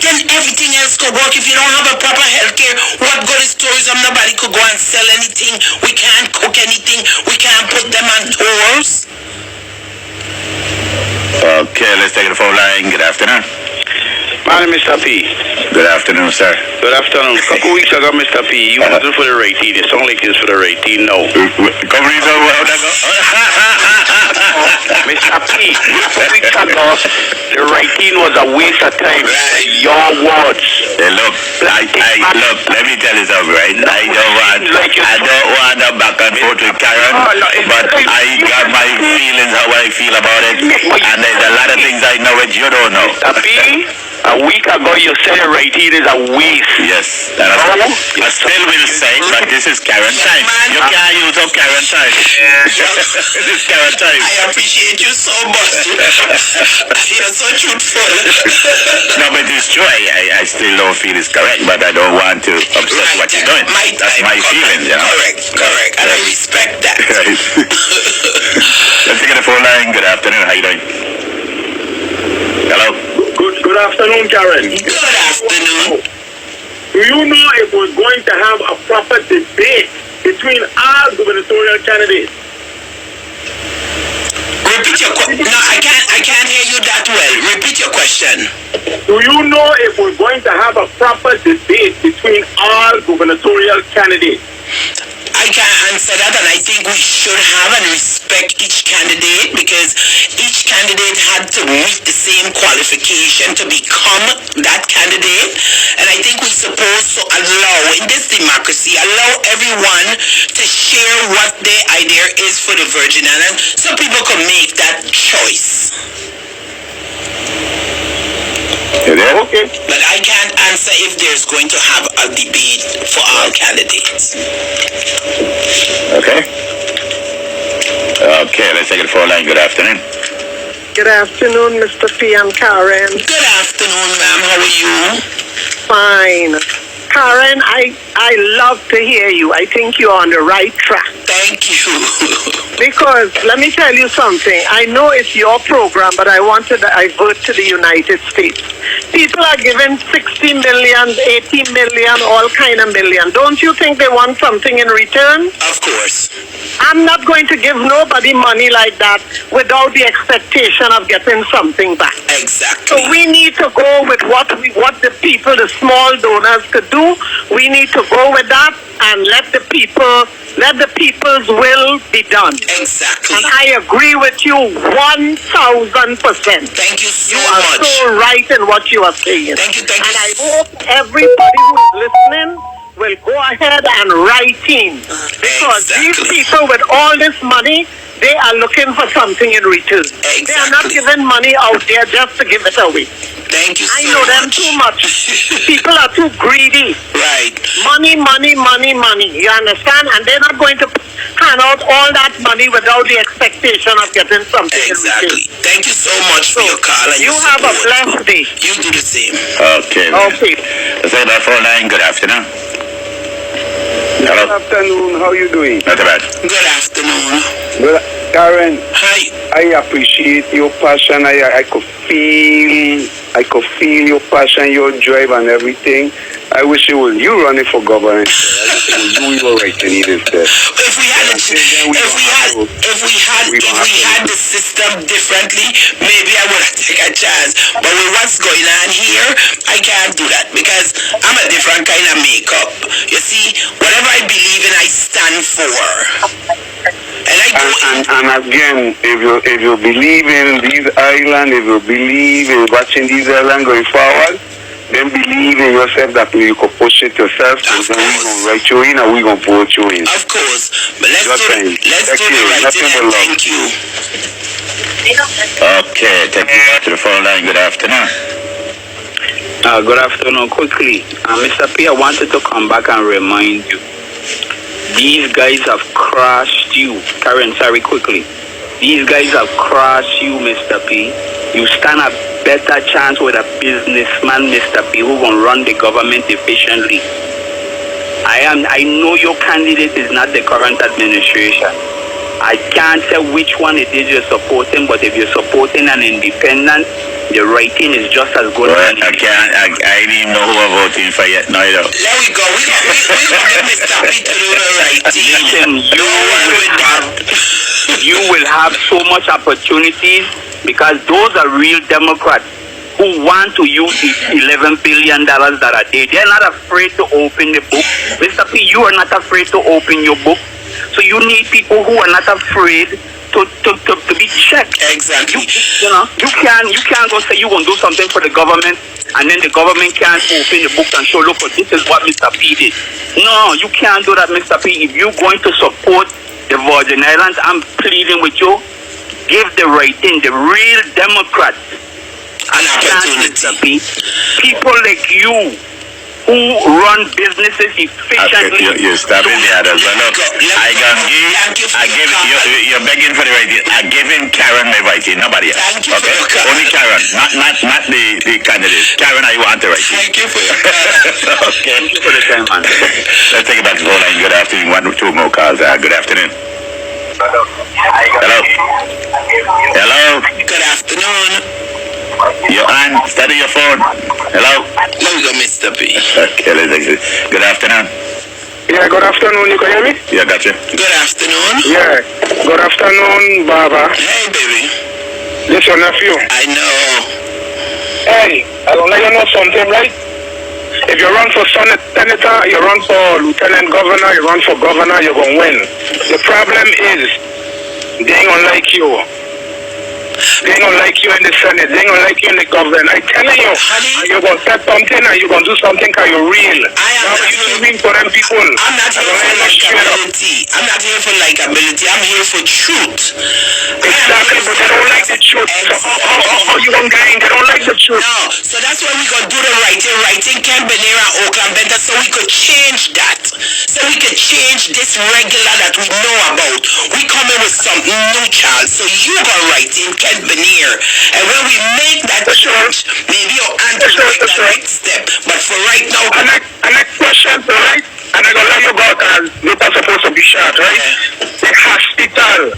Then everything else could work. If you don't have a proper healthcare, what good is tourism? Nobody could go and sell anything. We can't cook anything. We can't put them on tours. Okay, let's take the phone line. Good afternoon. My name is Mr. P. Good afternoon, sir. Good afternoon. A couple weeks ago, Mr. P, you voted for the rating. It sounds like it's for the rating now. Come read over how that go. Mr. P, a couple weeks ago, the rating was a waste of time. Your words. Hey, look, look, let me tell you something, right? I don't want to back and forth with Karen, but I got my feelings, how I feel about it, and there's a lot of things I know which you don't know. Mr. P, a week ago you said the rating is a waste. Yes, and I still will say, but this is Karen time. You can't use up Karen time. This is Karen time. I appreciate you so much. You're so truthful. No, but it's true. I still don't feel it's correct, but I don't want to upset what you're doing. That's my feelings, you know. Correct. And I respect that. Right. Let's get a phone line. Good afternoon. How you doing? Hello. Good afternoon, Karen. Good afternoon. Do you know if we're going to have a proper debate between all gubernatorial candidates? Repeat your question. No, I can't hear you that well. Repeat your question. Do you know if we're going to have a proper debate between all gubernatorial candidates? I can't answer that, and I think we should have and respect each candidate because each candidate had to meet the same qualification to become that candidate. And I think we're supposed to allow, in this democracy, allow everyone to share what their idea is for the Virgin Islands so people can make that choice. Okay. But I can't answer if there's going to have a debate for all candidates. Okay. Okay, let's take it for a line. Good afternoon. Good afternoon, Mr. P. and Karen. Good afternoon, ma'am. How are you? Fine. Karen, I love to hear you. I think you're on the right track. Thank you. Because let me tell you something. I know it's your program, but I want to divert to the United States. People are given 60 million, 80 million, all kind of million. Don't you think they want something in return? Of course. I'm not going to give nobody money like that without the expectation of getting something back. Exactly. So we need to go with what the people, the small donors could do. We need to go with that and let the people's will be done. Exactly. And I agree with you 1,000%. Thank you so much. You are so right in what you are saying. Thank you. And I hope everybody who is listening will go ahead and write in. Because these people with all this money, they are looking for something in return. Exactly. They are not giving money out there just to give it away. Thank you so much. I know them too much. People are too greedy. Right. Money. You understand? And they're not going to hand out all that money without the expectation of getting something in return. Exactly. Thank you so much for your call. And you have a blessed day. You do the same. Okay. Okay. Let's take that for a line. Good afternoon. Hello. Good afternoon. How are you doing? Not bad. Good afternoon. Well, Karen. Hi. I appreciate your passion. I could feel your passion, your drive, and everything. I wish you running for governor. You were right to need it there. If we had the system differently, maybe I would take a chance. But with what's going on here, I can't do that because I'm a different kind of makeup. You see, whatever I believe in, I stand for. And again, if you believe in these islands, if you believe in watching these islands going forward, then believe in yourself that you can push it yourself. So then we're going to write you in and we're going to vote you in. Of course. But let's do the right thing and thank you. Okay, take you back to the phone line. Good afternoon. Good afternoon. Quickly, Mr. P, I wanted to come back and remind you. These guys have crushed you. Karen, sorry, quickly. These guys have crushed you, Mr. P. You stand a better chance with a businessman, Mr. P, who can run the government efficiently. I know your candidate is not the current administration. I can't say which one it is you're supporting, but if you're supporting an independent, the rating is just as good. Well, I didn't even know who I'm voting for yet, neither. There we go. We got Mr. P to do the right thing. Listen, you will have so much opportunities because those are real Democrats who want to use the $11 billion that are there. They're not afraid to open the book. Mr. P, you are not afraid to open your book. So you need people who are not afraid to be checked. Exactly. You can't go say you're going to do something for the government and then the government can't open the book and show, look, this is what Mr. P did. No, you can't do that, Mr. P. If you're going to support the Virgin Islands, I'm pleading with you, give the right thing, the real Democrats an opportunity. People like you who run businesses efficiently. Okay, you're stopping the others. But look, you're begging for the right thing. I give him Karen my right thing, nobody else. Okay? Only Karen, not the candidate. Karen, I want the right thing. Thank you for your call. Okay. Thank you for the time, man. Let's take it back to the phone line. Good afternoon. 1 or 2 more calls. Good afternoon. Hello. Hello. Good afternoon. Your hand, study your phone. Hello? Let me go, Mr. P. Okay, good afternoon. Yeah, good afternoon. You can hear me? Yeah, gotcha. Good afternoon. Yeah. Good afternoon, Baba. Hey, baby. This your nephew. I know. Hey, I don't let you know something, right? If you run for senator, you run for lieutenant governor, you run for governor, you're going to win. The problem is, they ain't going to like you. They ain't going to like you in the Senate. They ain't going to like you in the government. I'm telling you, you're going to set something and you're going to do something because you're real. Now you too real for them people. I'm not here for likability. I'm not here for likability. I'm here for truth. Exactly, but they don't like the truth. So how you going to gang? They don't like the truth. No, so that's why we going to do the writing Ken Benera, Oakland Benta, so we could change that. So we could change this regular that we know about. We come in with something new, child. So you go writing Ken Benera. And when we make that change, maybe your aunt will make the next step. But for right now... And next question, right? And I'm going to let you go because you're not supposed to be shot, right? Yeah. The hospital.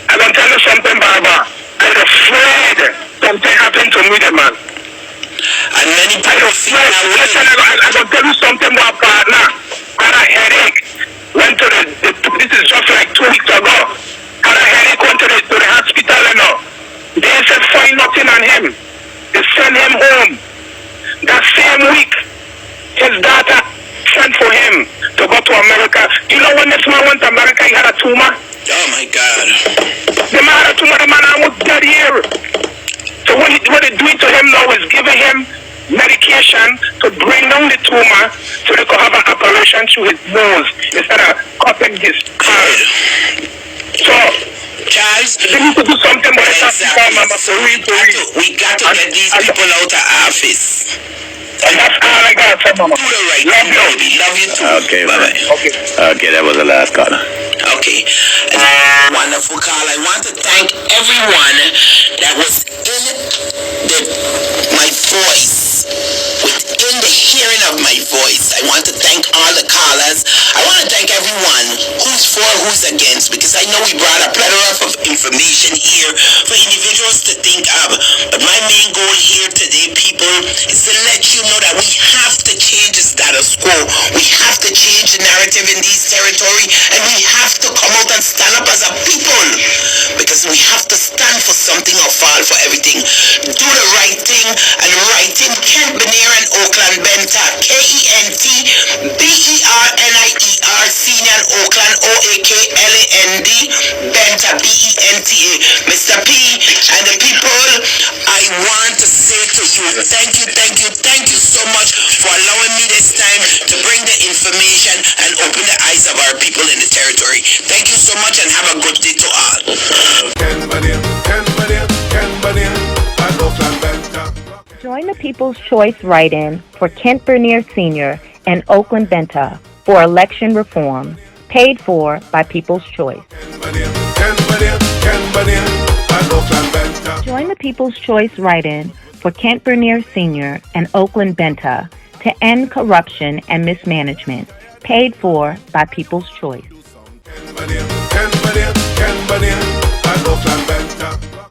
I'm going to tell you something, Baba. I'm afraid something happened to me, the man. And many people feel that way. Listen, I'm going to tell you something about partner. I had a headache. Went to this is just like 2 weeks ago. Had a headache, went to the hospital, you know. They said find nothing on him. They sent him home. That same week, his daughter sent for him to go to America. You know when this man went to America, he had a tumor? Oh my God. The man had a tumor, the man almost dead here. So what they doing to him now is giving him medication to bring down the tumor so they could have an operation through his nose instead of cutting his heart. So, Charles, they need to do something about it. We got to get these people out of office. And that's all I got to say, Mama. Do the right thing, baby. Love you too. Okay, bye-bye. Okay, that was the last caller. Okay. Wonderful call. I want to thank everyone that was in my voice, within the hearing of my voice. I want to thank all the callers. I want to thank everyone who's for, who's against, because I know we brought a plethora of information here for individuals to think of. But my main goal here today, people, is to let you know that we have to change the status quo. We have to change the narrative in these territories, and we have to come out and stand up as a people, because we have to stand for something or fall for everything. Do the right thing, and writing Kent Benera and Oakland Benta, KENTBERNIER, Senior and Oakland, OAKLAND, Benta, BENTA. Mr. P and the people, I want to say to you, thank you so much for allowing me this time to bring the information and open the eyes of our people in the territory. Thank you so much and have a good day to all. Join the People's Choice write-in for Kent Bernier Sr. and Oakland Benta for election reform, paid for by People's Choice. Join the People's Choice write-in for Kent Bernier Sr. and Oakland Benta to end corruption and mismanagement, paid for by People's Choice.